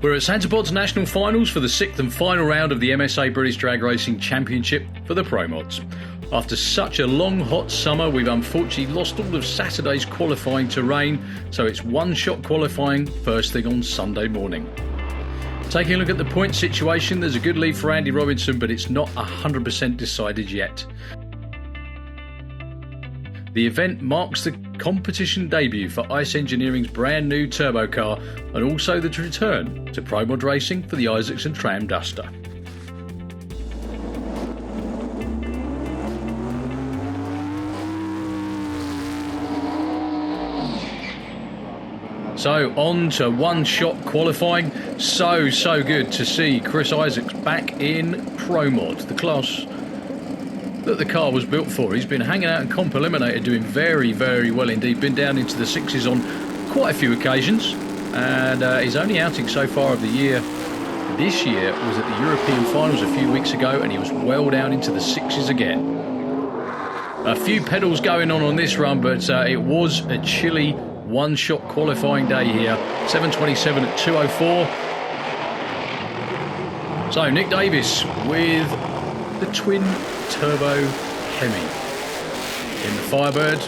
We're at Santa Pod's National Finals for the 6th and final round of the MSA British Drag Racing Championship for the Pro Mods. After such a long, hot summer, we've unfortunately lost all of Saturday's qualifying to rain, so it's one-shot qualifying first thing on Sunday morning. Taking a look at the point situation, there's a good lead for Andy Robinson, but it's not 100% decided yet. The event marks the competition debut for Ice Engineering's brand new turbo car and also the return to Pro Mod racing for the Isaacson Tram Duster. So on to one-shot qualifying. So good to see Chris Isaacs back in Pro Mod, the class that the car was built for. He's been hanging out in Comp Eliminator, doing very well indeed. Been down into the sixes on quite a few occasions, and his only outing so far of the year this year was at the European Finals a few weeks ago, and he was well down into the sixes again. A few pedals going on this run, but it was a chilly one-shot qualifying day here. 7:27 at 2:04. So Nick Davis with the twin turbo Hemi in the Firebird,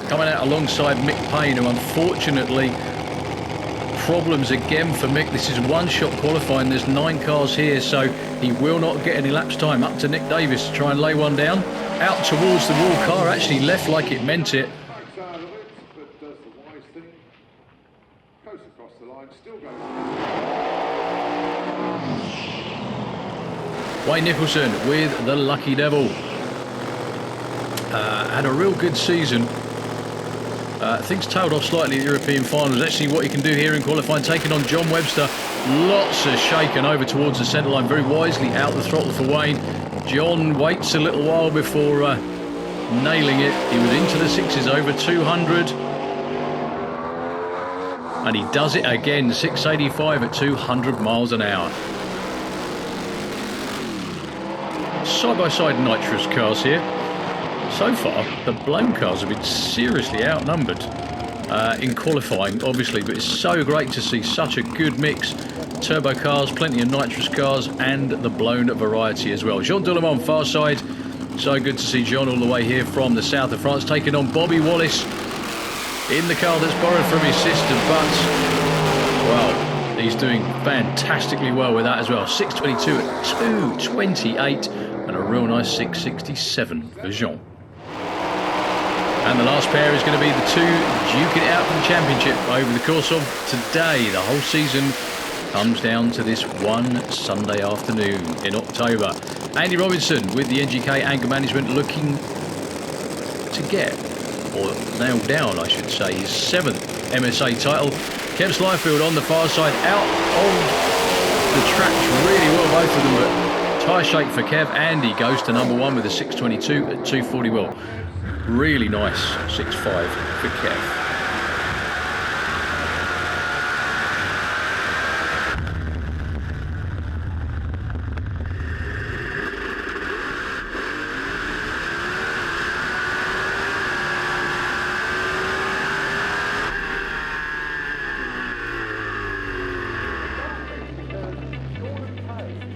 coming out alongside Mick Payne, who unfortunately problems again for Mick. This is one-shot qualifying. There's 9 cars here, so he will not get any laps time. Up to Nick Davis to try and lay one down. Out towards the wall. Car actually left like it meant it. Wayne Nicholson with the Lucky Devil. Had a real good season. Things tailed off slightly at the European Finals. Actually, what he can do here in qualifying, taking on John Webster. Lots of shaking over towards the centre line. Very wisely out the throttle for Wayne. John waits a little while before nailing it. He was into the sixes, over 200. And he does it again, 685 at 200 miles an hour. Side-by-side nitrous cars here. So far, the blown cars have been seriously outnumbered in qualifying, obviously, but it's so great to see such a good mix. Turbo cars, plenty of nitrous cars, and the blown variety as well. Jean Delemont, far side. So good to see John all the way here from the south of France, taking on Bobby Wallace in the car that's borrowed from his sister, but, well, he's doing fantastically well with that as well. 622 at 228, and a real nice 667 for Jean. And the last pair is going to be the two duking it out for the championship over the course of today. The whole season comes down to this one Sunday afternoon in October. Andy Robinson with the NGK Anger Management looking to get, or nail down I should say, his 7th MSA title. Kev Slyfield on the far side, out of the tracks really well, both of them, but tyre shake for Kev. Andy goes to number 1 with a 622 at 240 well. Really nice 6.5 for Kev.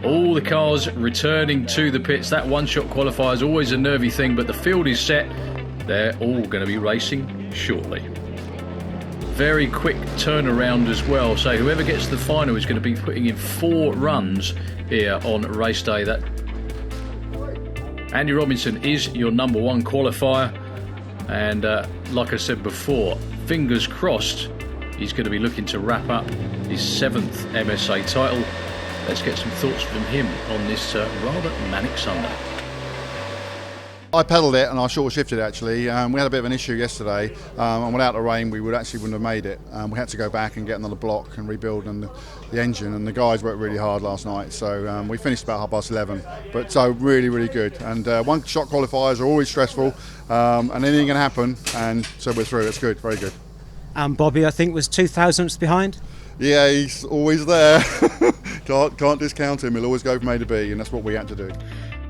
All the cars returning to the pits. That one-shot qualifier is always a nervy thing, but the field is set. They're all going to be racing shortly. Very quick turnaround as well. So whoever gets to the final is going to be putting in 4 runs here on race day. That Andy Robinson is your number 1 qualifier. And like I said before, fingers crossed, he's going to be looking to wrap up his 7th MSA title. Let's get some thoughts from him on this rather manic Sunday. I pedalled it and I short shifted actually. We had a bit of an issue yesterday, and without the rain we wouldn't have made it. We had to go back and get another block and rebuild the engine, and the guys worked really hard last night. So we finished about 11:30, but so really good. And one shot qualifiers are always stressful, and anything can happen. And so we're through. It's good, very good. And Bobby, I think, was 2 thousandths behind. Yeah, he's always there. can't discount him. He'll always go from A to B, and that's what we had to do.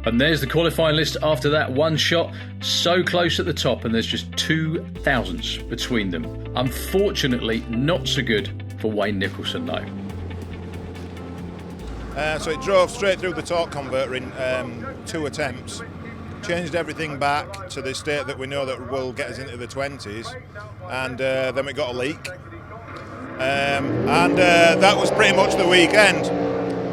And there's the qualifying list after that one shot. So close at the top, and there's just 2 thousandths between them. Unfortunately, not so good for Wayne Nicholson, though. So it drove straight through the torque converter in 2 attempts, changed everything back to the state that we know that will get us into the 20s, and then we got a leak. And that was pretty much the weekend.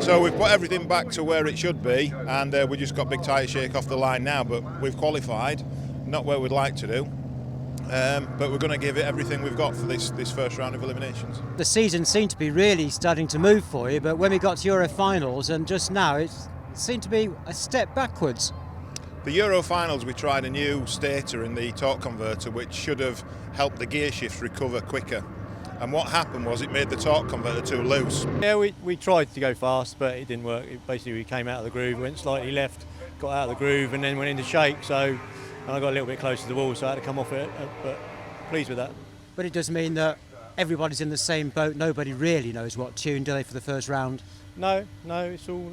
So we've put everything back to where it should be, and we just got big tyre shake off the line now, but we've qualified, not where we'd like to do. But we're going to give it everything we've got for this first round of eliminations. The season seemed to be really starting to move for you, but when we got to Euro finals and just now it seemed to be a step backwards. The Euro finals, we tried a new stator in the torque converter which should have helped the gear shift recover quicker. And what happened was it made the torque converter too loose. Yeah, we tried to go fast, but it didn't work. Basically, we came out of the groove, went slightly left, got out of the groove, and then went into shake. So I got a little bit close to the wall, so I had to come off it. But pleased with that. But it does mean that everybody's in the same boat. Nobody really knows what tune, do they, for the first round? No, it's all.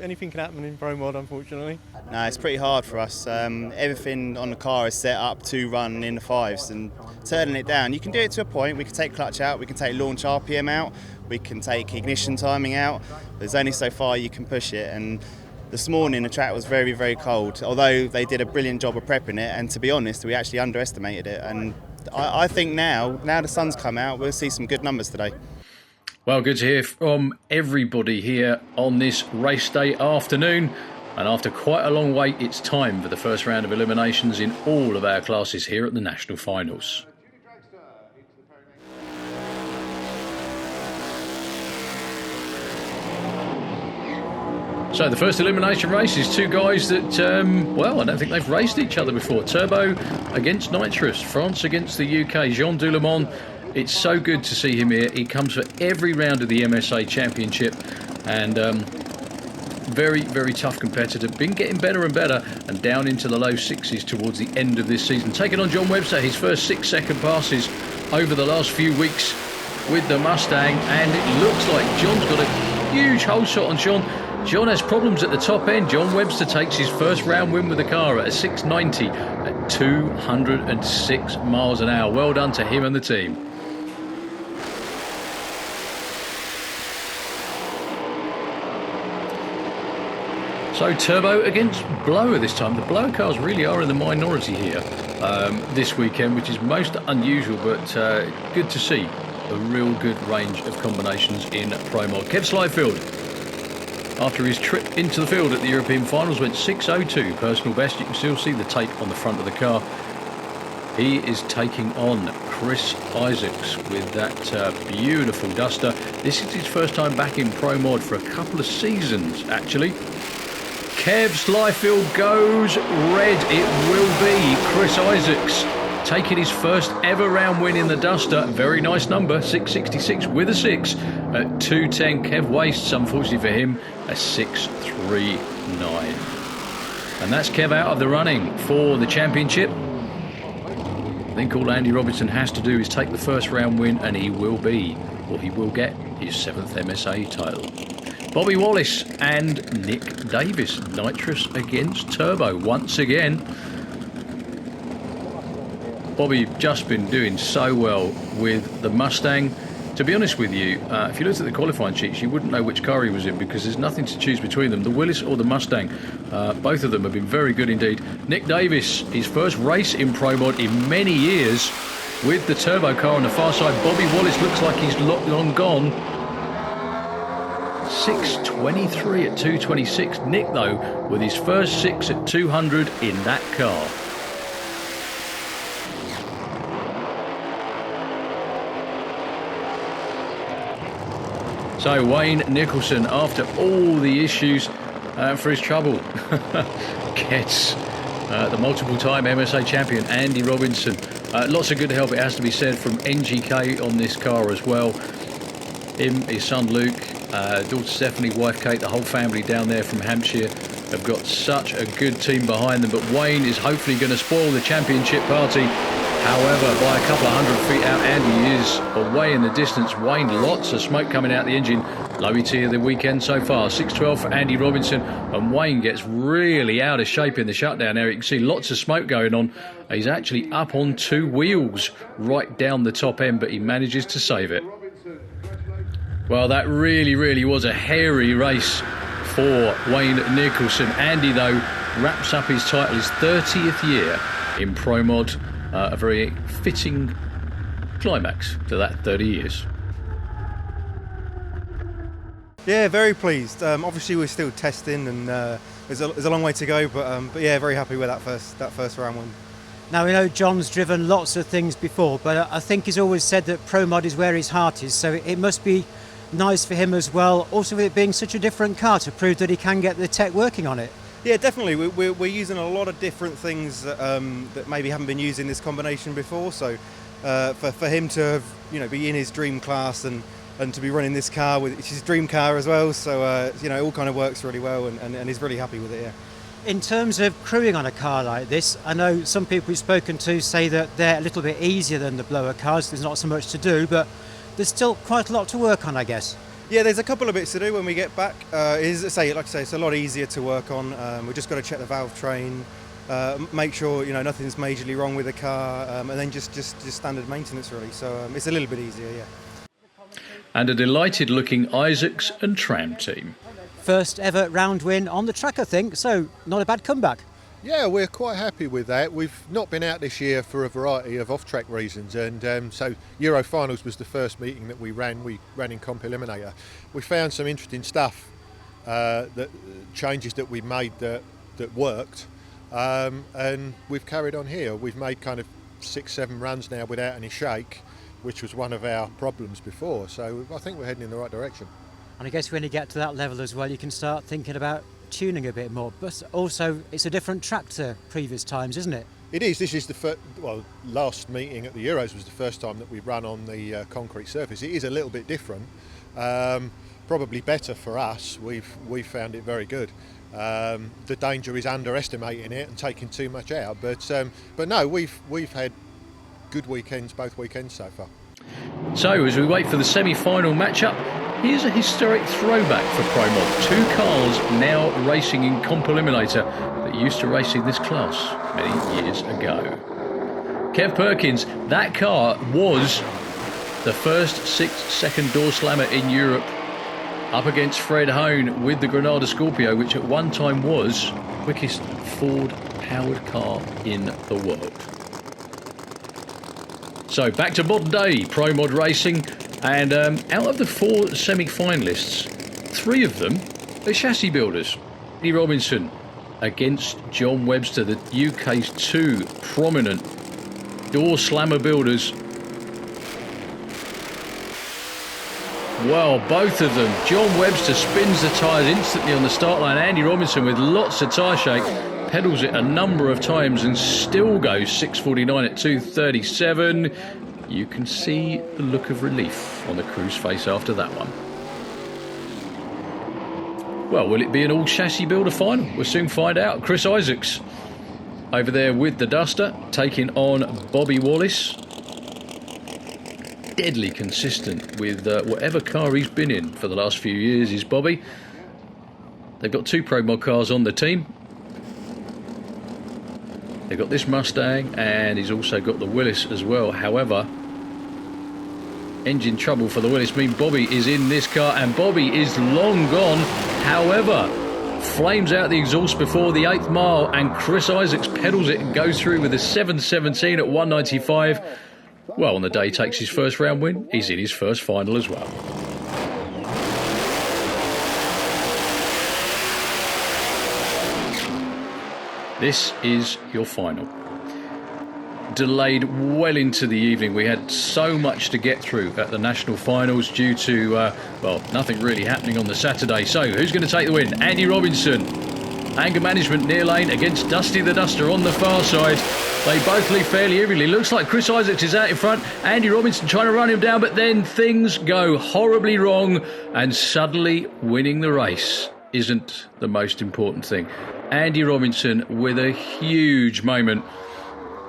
Anything can happen in Pro Mod, unfortunately. No, it's pretty hard for us. Everything on the car is set up to run in the 5s, and turning it down, you can do it to a point. We can take clutch out, we can take launch RPM out, we can take ignition timing out. There's only so far you can push it, and this morning the track was very, very cold, although they did a brilliant job of prepping it, and to be honest, we actually underestimated it. And I think now the sun's come out, we'll see some good numbers today. Well, good to hear from everybody here on this race day afternoon. And after quite a long wait, it's time for the first round of eliminations in all of our classes here at the National Finals. So the first elimination race is 2 guys that, well, I don't think they've raced each other before. Turbo against Nitrous, France against the UK, Jean Doulemont. It's so good to see him here. He comes for every round of the MSA Championship, and very, very tough competitor. Been getting better and better, and down into the low 6s towards the end of this season. Taking on John Webster, his first 6-second passes over the last few weeks with the Mustang, and it looks like John's got a huge hole shot on John. John has problems at the top end. John Webster takes his first round win with the car at a 690 at 206 miles an hour. Well done to him and the team. So Turbo against Blower this time. The Blower cars really are in the minority here this weekend, which is most unusual, but good to see a real good range of combinations in Pro Mod. Kev Slyfield, after his trip into the field at the European Finals, went 6.02 personal best. You can still see the tape on the front of the car. He is taking on Chris Isaacs with that beautiful Duster. This is his first time back in Pro Mod for a couple of seasons, actually. Kev Slyfield goes red. It will be Chris Isaacs taking his first ever round win in the Duster. Very nice number, 666 with a 6 at 210. Kev wastes, unfortunately for him, a 639. And that's Kev out of the running for the championship. I think all Andy Robinson has to do is take the first round win, and he will get his 7th MSA title. Bobby Wallace and Nick Davis, Nitrous against Turbo once again. Bobby just been doing so well with the Mustang. To be honest with you, if you looked at the qualifying sheets, you wouldn't know which car he was in because there's nothing to choose between them, the Willis or the Mustang. Both of them have been very good indeed. Nick Davis, his first race in Pro Mod in many years with the Turbo car on the far side. Bobby Wallace looks like he's long gone. 623 at 226. Nick, though, with his first 6 at 200 in that car. So Wayne Nicholson, after all the issues for his trouble, gets the multiple-time MSA champion Andy Robinson. Lots of good help, it has to be said, from NGK on this car as well. Him, his son Luke, daughter Stephanie, wife Kate, the whole family down there from Hampshire have got such a good team behind them. But Wayne is hopefully going to spoil the championship party. However, by a couple of 100 feet out, Andy is away in the distance. Wayne, lots of smoke coming out the engine. Low ET of the weekend so far. 6.12 for Andy Robinson. And Wayne gets really out of shape in the shutdown area. You can see lots of smoke going on. He's actually up on 2 wheels right down the top end, but he manages to save it. Well, that really was a hairy race for Wayne Nicholson. Andy, though, wraps up his title, his 30th year in Pro Mod. A very fitting climax to that 30 years. Yeah, very pleased. Obviously, we're still testing, and there's a long way to go. But yeah, very happy with that first round win. Now, we know John's driven lots of things before, but I think he's always said that Pro Mod is where his heart is, so it must be nice for him as well, also with it being such a different car, to prove that he can get the tech working on it. Yeah, definitely. We're using a lot of different things that maybe haven't been used in this combination before, so for him to have, be in his dream class and to be running this car, it's his dream car as well, so it all kind of works really well, and he's really happy with it, yeah. In terms of crewing on a car like this, I know some people we've spoken to say that they're a little bit easier than the blower cars, there's not so much to do, but there's still quite a lot to work on, I guess. Yeah, there's a couple of bits to do when we get back. Like I say, it's a lot easier to work on. We've just got to check the valve train, make sure nothing's majorly wrong with the car, and then just standard maintenance really. So it's a little bit easier, yeah. And a delighted looking Isaacs and Tram team. First ever round win on the track, I think, so not a bad comeback. Yeah, we're quite happy with that. We've not been out this year for a variety of off-track reasons, and so Euro Finals was the first meeting that we ran. We ran in Comp Eliminator. We found some interesting stuff, that changes that we made that worked, and we've carried on here. We've made kind of 6-7 runs now without any shake, which was one of our problems before. So I think we're heading in the right direction. And I guess when you get to that level as well, you can start thinking about tuning a bit more, but also it's a different track to previous times, isn't it? It is. This is the first, last meeting at the Euros was the first time that we run on the concrete surface. It is a little bit different, probably better for us. We've found it very good. The danger is underestimating it and taking too much out, but no, we've had good weekends both weekends so far. So as we wait for the semi-final matchup, here's a historic throwback for Pro Mod. 2 cars now racing in Comp Eliminator that used to race in this class many years ago. Kev Perkins, that car was the first 6-second door slammer in Europe, up against Fred Hone with the Granada Scorpio, which at one time was the quickest Ford-powered car in the world. So back to modern day Pro Mod racing, and out of the 4 semi-finalists, 3 of them are chassis builders. Andy Robinson against John Webster, the UK's 2 prominent door slammer builders. Well, both of them. John Webster spins the tyres instantly on the start line. Andy Robinson, with lots of tyre shake, pedals it a number of times and still goes 6:49 at 2:37. You can see the look of relief on the crew's face after that one. Well, will it be an all chassis builder final? We'll soon find out. Chris Isaacs over there with the Duster, taking on Bobby Wallace. Deadly consistent with whatever car he's been in for the last few years is Bobby. They've got 2 Pro Mod cars on the team. They've got this Mustang, and he's also got the Willis as well. However, engine trouble for the Willis means Bobby is in this car, and Bobby is long gone. However, flames out the exhaust before the 8th mile, and Chris Isaacs pedals it and goes through with a 7:17 at 1:95. Well, on the day he takes his first round win, he's in his first final as well. This is your final. Delayed well into the evening. We had so much to get through at the national finals due to, nothing really happening on the Saturday. So, who's going to take the win? Andy Robinson. Anger management near lane against Dusty the Duster on the far side. They both lead fairly evenly. Looks like Chris Isaacs is out in front. Andy Robinson trying to run him down, but then things go horribly wrong, and suddenly winning the race isn't the most important thing. Andy Robinson with a huge moment.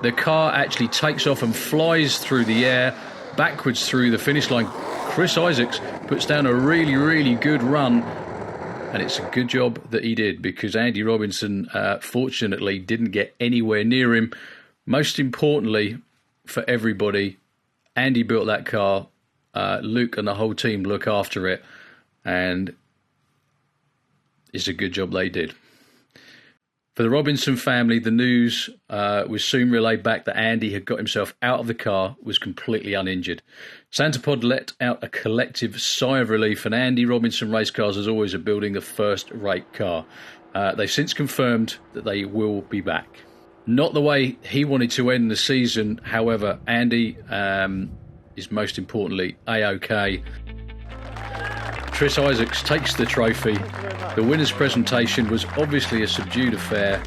The car actually takes off and flies through the air, backwards through the finish line. Chris Isaacs puts down a really, really good run. And it's a good job that he did, because Andy Robinson, fortunately, didn't get anywhere near him. Most importantly for everybody, Andy built that car Luke and the whole team look after it, and it's a good job they did. For the Robinson family, the news was soon relayed back that Andy had got himself out of the car, was completely uninjured. Santa Pod let out a collective sigh of relief, and Andy Robinson Race Cars, as always, are building the first rate car. They've since confirmed that they will be back. Not the way he wanted to end the season, however. Andy is most importantly A-OK. Tris Isaacs takes the trophy. The winner's presentation was obviously a subdued affair,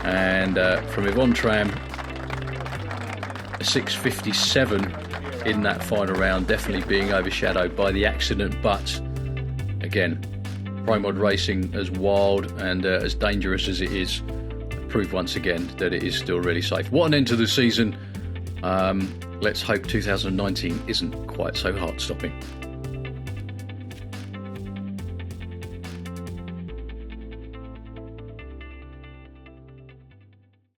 and from Yvonne Tram, a 6:57 in that final round, definitely being overshadowed by the accident. But again, Pro Mod racing, as wild and as dangerous as it is, proved once again that it is still really safe. What an end to the season. Let's hope 2019 isn't quite so heart-stopping.